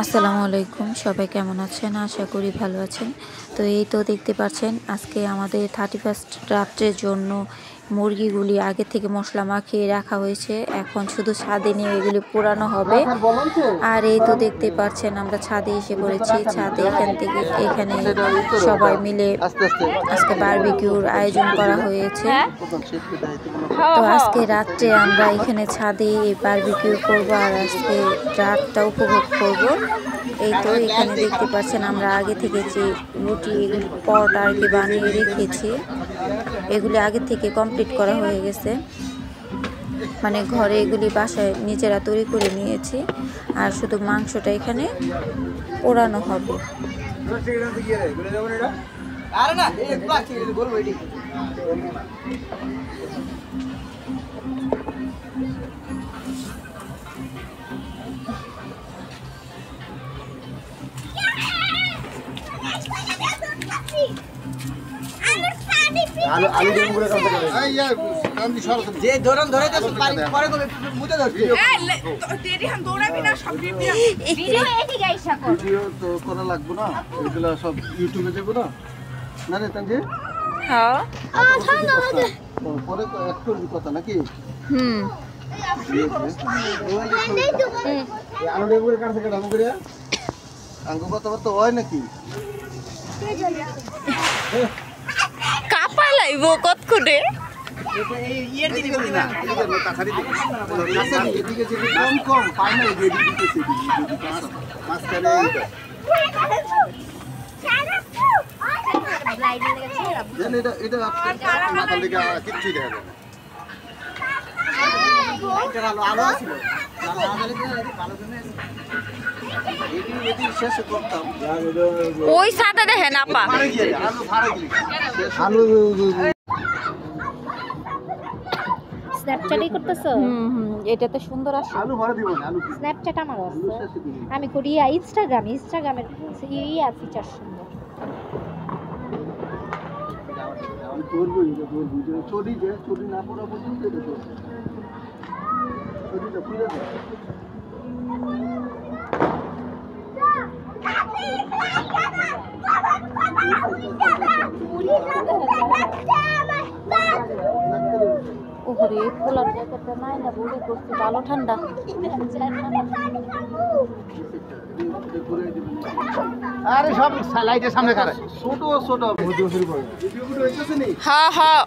আসসালামু আলাইকুম, সবাই কেমন আছেন? আশা করি ভালো আছেন। তো এই তো দেখতে পাচ্ছেন আজকে আমাদের 31st রাত্রের জন্য মুরগিগুলি আগে থেকে মশলা মাখিয়ে রাখা হয়েছে। এখন শুধু ছাদে নিয়ে এগুলি পোড়ানো হবে। আর এই তো দেখতে পাচ্ছেন আমরা ছাদে এসে পড়েছি। ছাদে এখানে সবাই মিলে আজকে বারবিকিউর আয়োজন করা হয়েছে। তো আজকে রাত্রে আমরা এখানে ছাদে বারবিকিউ করব আর আজকে রাতটা উপভোগ করব। এই তো এখানে দেখতে পাচ্ছেন আমরা আগে থেকে যে রুটি পরোটা আর কি বানিয়ে রেখেছি, এগুলি আগে থেকে কমপ্লিট করা হয়ে গেছে। মানে ঘরে এগুলি বাসায় নিজেরা তৈরি করে নিয়েছি আর শুধু মাংসটা এখানে পোড়ানো হবে। কাপা লাইব কতক্ষণে ওই সাথে দেখেন আপা স্ন্যাপচ্যাটই করতেছো? এটাতে সুন্দর আসে। স্ন্যাপচ্যাট আমার আছে, আমি করি ইনস্টাগ্রামের ফিচার সুন্দর। ওরে পোলার জ্যাকেটটা নাই না, বুড়ি করছে ভালো ঠান্ডা। আরে সব লাইটের সামনে খারাপ ছোট ছোট হ্যাঁ হ্যাঁ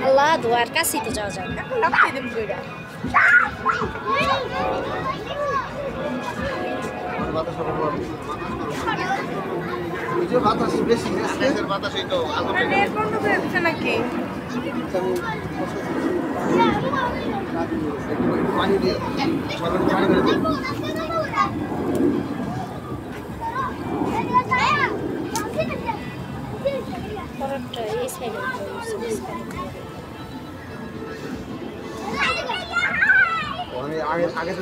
আল্লাহ দুয়ার কাছে তো যাওয়া যায় না। বাতাস বেশি বাতাস এই তো নাকি পানি দিয়ে এই সাইডে আমি আগে আগে তো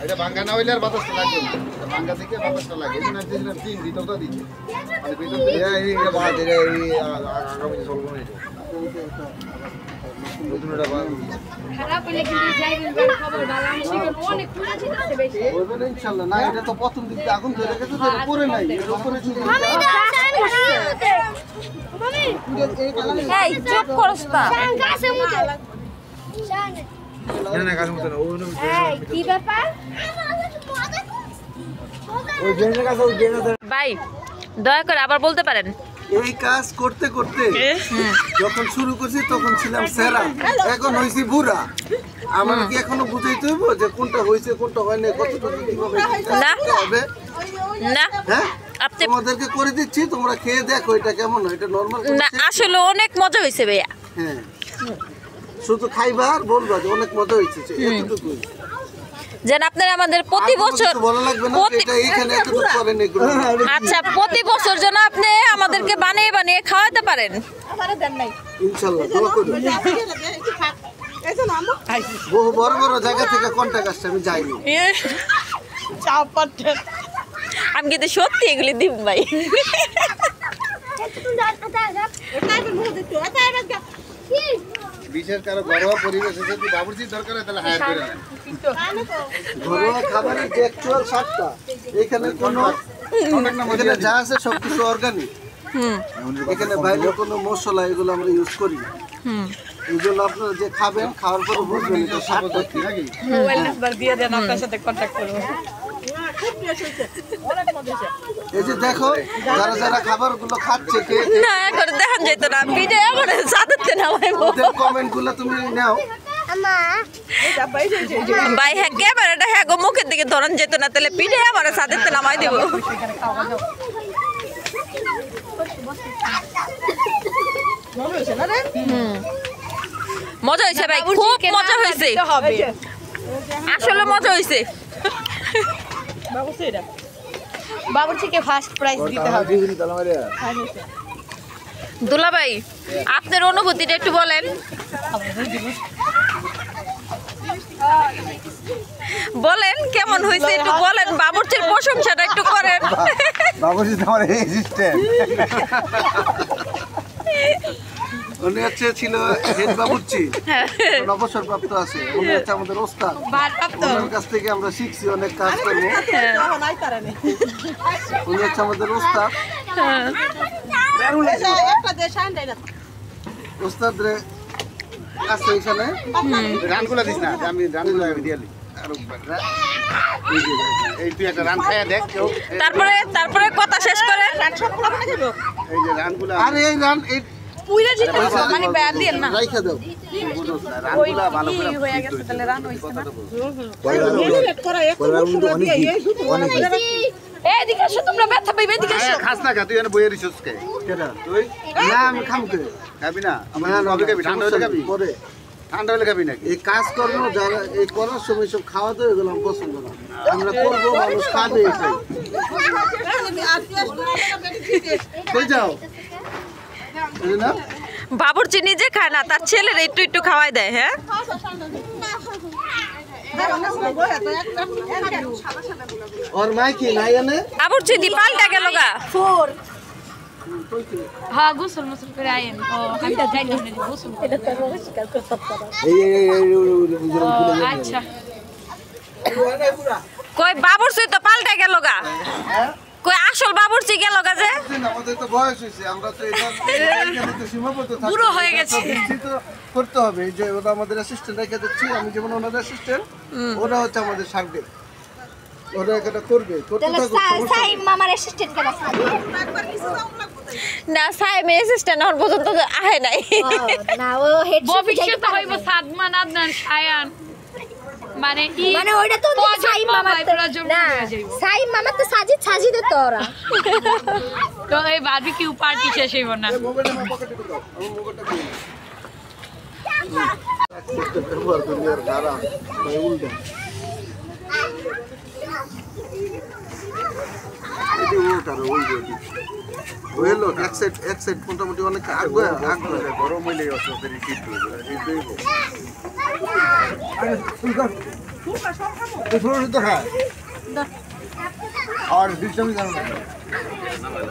এটা ভাঙ্গা না হইলে আর বাতাসটা লাগবে না, ভাঙ্গা থেকে বাতাসটা লাগে। এই জন্য দিয়েছিলাম তিন ভিতরটা দিচ্ছে মানে ভিতর এই বাদ এই আগামী চলবো না খারাপ হলে কিন্তু যাইবেন খবর ভালো আমি শিখব অনেক খুলে আছে বেশি বলবেন ইনশাআল্লাহ। না এটা তো প্রথম দিক দিয়ে আগুন ধরে গেছে, তো পরে নাই এর উপরে ছিল। এই চুপ করস না। গাছে মুতে না না গাছ মত না এই কি ব্যাপার ওই জেনে কাছে ওই জেনে ভাই দয়া করে আবার বলতে পারেন। এই কাজ করতে করতে যখন শুরু করছি তখন ছিলাম সেরা, এখন হইছি বুড়া। আমার কি এখনো বুঝাইতে হইব যে কোনটা হইছে কোনটা হয় না, কতটুকু কিভাবে করতে হবে? না হ্যাঁ আপনি তোমাদেরকে করে দিচ্ছি, তোমরা খেয়ে দেখো এটা কেমন হয়। এটা নরমাল না, আসলে অনেক মজা হয়েছে ভাইয়া। হ্যাঁ শুধু খাইবা আর বলবা যে অনেক মজা হয়েছে, এতটুকুই। যেন আপনারা আমাদের প্রতি বছর আচ্ছা প্রতি বছর যেন আপনি আমাদেরকে বানিয়ে বানিয়ে খাওয়াতে পারেন। ইনশাআল্লাহ দোয়া করি। বহু বড় বড় জায়গা থেকে কন্ট্যাক্ট আসছে, আমি যাইনি। আমি কিন্তু সত্যি এগুলি দিব ভাই। বিশেষ কারো ঘরোয়া পরিবেশে যদি বাবুর্চির দরকার হয় তাহলে হায়ার করে নেন। ঘরোয়া খাবারের যে অ্যাকচুয়াল স্বাদটা এখানে কোনো এখানে যা আছে সব কিছু অর্গানিক। এখানে বাইরে কোনো মশলা এগুলো আমরা ইউজ করি না। এই জন্য আপনারা যে খাবেন, খাওয়ার পরে বুঝবেন এটা স্বাদটা কি। মোবাইল নাম্বার দিয়ে দেন, আপনার সাথে কন্ট্যাক্ট করব। এই যে দেখো যারা যারা খাবারগুলো খাচ্ছে না এখন দেখান যেত না, ভিডিও আমার সাথে নামাইবো। কমেন্ট গুলো তুমি নাও। ভাই হ্যাঁ ক্যামেরাটা হ্যাঁ গো মুখের দিকে ধরন যেত না, তাহলে পিঠে আমার সাথে নামাই দেবো। মজা হয়েছে ভাই, খুব মজা হয়েছে, আসলে মজা হয়েছে। বাবুর্চিকে ফার্স্ট প্রাইজ দিতে হবে। দুলা ভাই আপনার অনুভূতিটা একটু বলেন। বলেন কেমন হয়েছে একটু বলেন, বাবুর্চির প্রশংসাটা একটু করেন। বাবুর্চি তোমার অ্যাসিস্ট্যান্ট, উনি হচ্ছে ছিল হেড বাবুর্চি, অবসরপ্রাপ্ত আছে। উনি হচ্ছে আমাদের ওস্তাদ, ওনার কাছ থেকে আমরা শিখছি অনেক কাজ করবো। উনি হচ্ছে আমাদের ওস্তাদ। ওস্তাদ রে আছে এখানে। রানগুলা দিস না, আমি রানগুলা দিয়ে দিই। এই তুই একটা রান খাইয়া দেখ। তারপরে কথা শেষ করে এই যে রানগুলা, আরে এই রান এই পুইরা জিতে মানে ব্যাড দেন না, রাইখা দাও। রানগুলা ভালো করে হয়ে গেছে, তাহলে রান হইছে না। এই দিকে আসো তোমরা, ব্যথা পাইবে, এদিকে আসো। খাস না, তুই এনে বইয়ের রিসোর্স কে কেডা তুই? না আমি খামতে খাবি না, আমি কবে খাবি? ঠান্ডা হলে খাবি? পরে ঠান্ডা হলে খাবি নাকি? এই কাজ কর্ম যারা এই করার সময় সব খাওয়া দাওয়া এগুলো আমি পছন্দ না। আমরা করবো, মানুষ খাবে এটাই। কই যাও না? বাবুর্চি নিজে খায় না, তার ছেলের একটু একটু খাওয়াই দেয়। হ্যাঁ ওর মাই কি নাই এনে? বাবুর্চি দি পাল্টা গেল গা। হ্যাঁ গোসল মোসল করে আইন। ও আমি তো যাই না, গোসল এটা তো পরিষ্কার করতে পারো। আচ্ছা কই বাবুর্চি তো পাল্টা গেল গা, কই আসল বাবুর্চি গেল গা যে। আমাদের তো বয়স হয়েছে, আমরা তো এটা তো সীমাবদ্ধ থাকতে বুড়ো হয়ে গেছে, করতে হবে। যে ওরা আমাদের অ্যাসিস্ট্যান্ট রেখে দিচ্ছি, আমি যেমন ওনাদের অ্যাসিস্ট্যান্ট, ওরা হচ্ছে আমাদের সার্ভে, ওরা এটা করবে, করতে থাকো। সাইম মামার অ্যাসিস্ট্যান্ট কেন? না সাইম অ্যাসিস্ট্যান্ট হওয়ার পর্যন্ত আহে নাই। না ও হেড ভবিষ্যতে হইব সাদমান আদনান শায়ান, মানে কি মানে ওইটা তো সাইম মামার না, সাইম মামার তো সাজি দে তো ওরা। তো এই বারবিকিউ পার্টি শেষ হইব না। এই মোবাইলটা আমার পকেটে দাও, আমার মোবাইলটা দিন। ব্যবহার করি আর খারাপ তাই উল্টা। এটি উল্টা রে, ওই যে ওইলো এক সাইড মোটামুটি অনেক আগে গরম হইলে অসুবিধা রিপিট হইবে। আর সিস্টেম জানো না,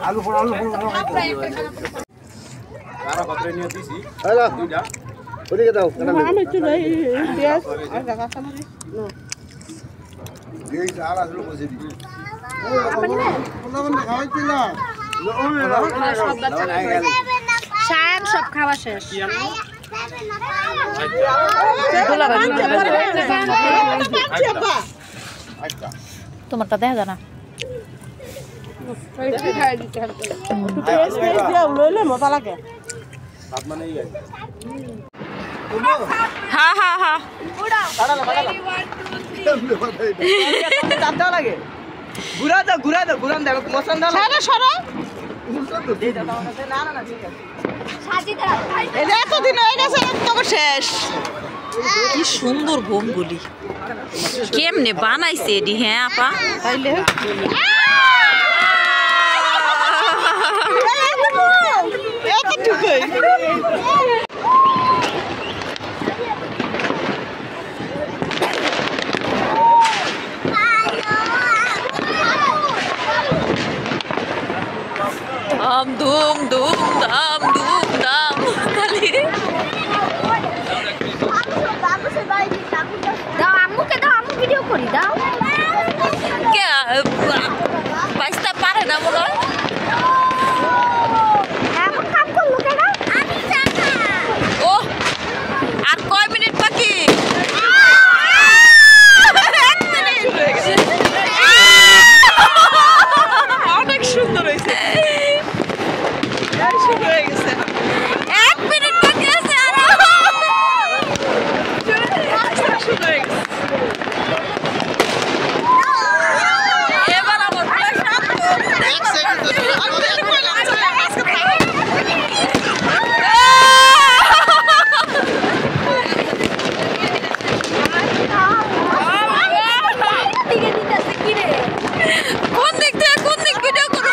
আলু ফোড়া কারা পাত্রে নিয়ে দিছি। হ্যালো দুইটা ওদিকে দাও, আমি একটু নাই পেঁয়াজ আর কাঁচা মরিচ নো এই আর আসলে বসে দিই। ওনা খাওয়াইছি না, শায়ান সব খাওয়া শেষ। তোমারটা দেখা যায় না। হ্যাঁ হ্যাঁ হ্যাঁ শেষ। কি সুন্দর ভোমগুলি কেমনে বানাইছে এডি। হ্যাঁ আপা তাইলে দাম ধুম ধুম দাম ধুম দাম খালি দাও আম্মুকে দাও, আম্মু ভিডিও করি দাও। কে বাইসটা পারে না মনে হয় এমন কাম করলো কেন? আমি জানা। ও আর কয় মিনিট বাকি অনেক সুন্দর হয়েছে শুরু হয়ে গেছে 1 মিনিট বাকি আছে শুরু হয়ে গেছে এবার আমার কোন দিক থেকে কোন দিক ভিডিও করো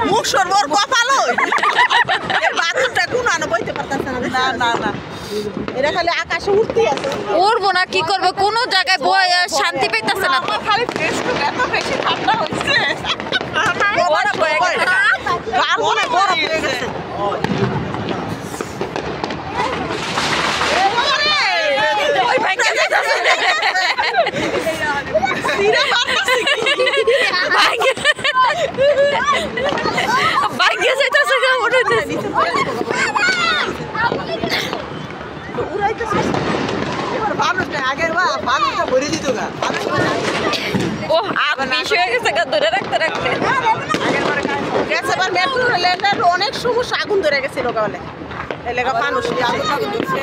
মুখ সরবর কপালো বাথরুমটা কোন আনো বইতে পারতাছ না না না না এরা খালি আকাশে উঠতে আছে উড়বো না কি করবে কোন জায়গায় বয়ে শান্তি পাইতাছে না তো খালি ফ্রেশ করে এত বেশি ঠান্ডা হইছে বড় হয়ে গেছে গাল মনে বড় হয়ে গেছে ওই ভাই কে যাইতাছে সিরা মারতাছে ভাগ্য যাইতাছে গা উড়াইতে উড়াইতেছে এবার ভাবলটা আগের বা ভাবলটা ভরে দিত গা ও আগ মিশ হয়ে গেছে গা ধরে রাখতে রাখতে আগের বারে গেছে বার মেট্রো রেলের অনেক সমস্যা আগুন ধরে গেছিল গা বলে এই লেগা মানুষ আগুন আগুন ধরছে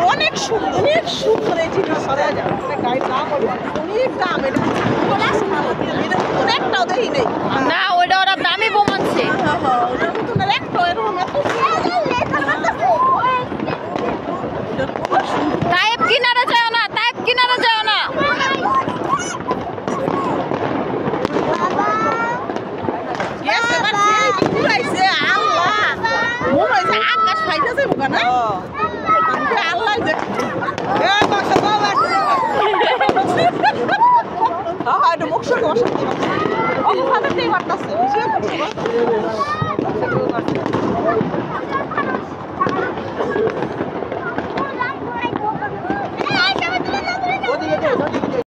অনেক সুন্দর এই জিনিস গাড়ির দাম অনেক দাম এটা একটাও দেখি নেই না ওইটা ওরা দামি বোমাচ্ছে ওটার মতন একটা এরকম তাইব কিনারে যাও না তাইব কিনারে যাও না আকাশ বাইরে যাবো না আল্লাহ যে মুখ সঙ্গে বসাতে পারছে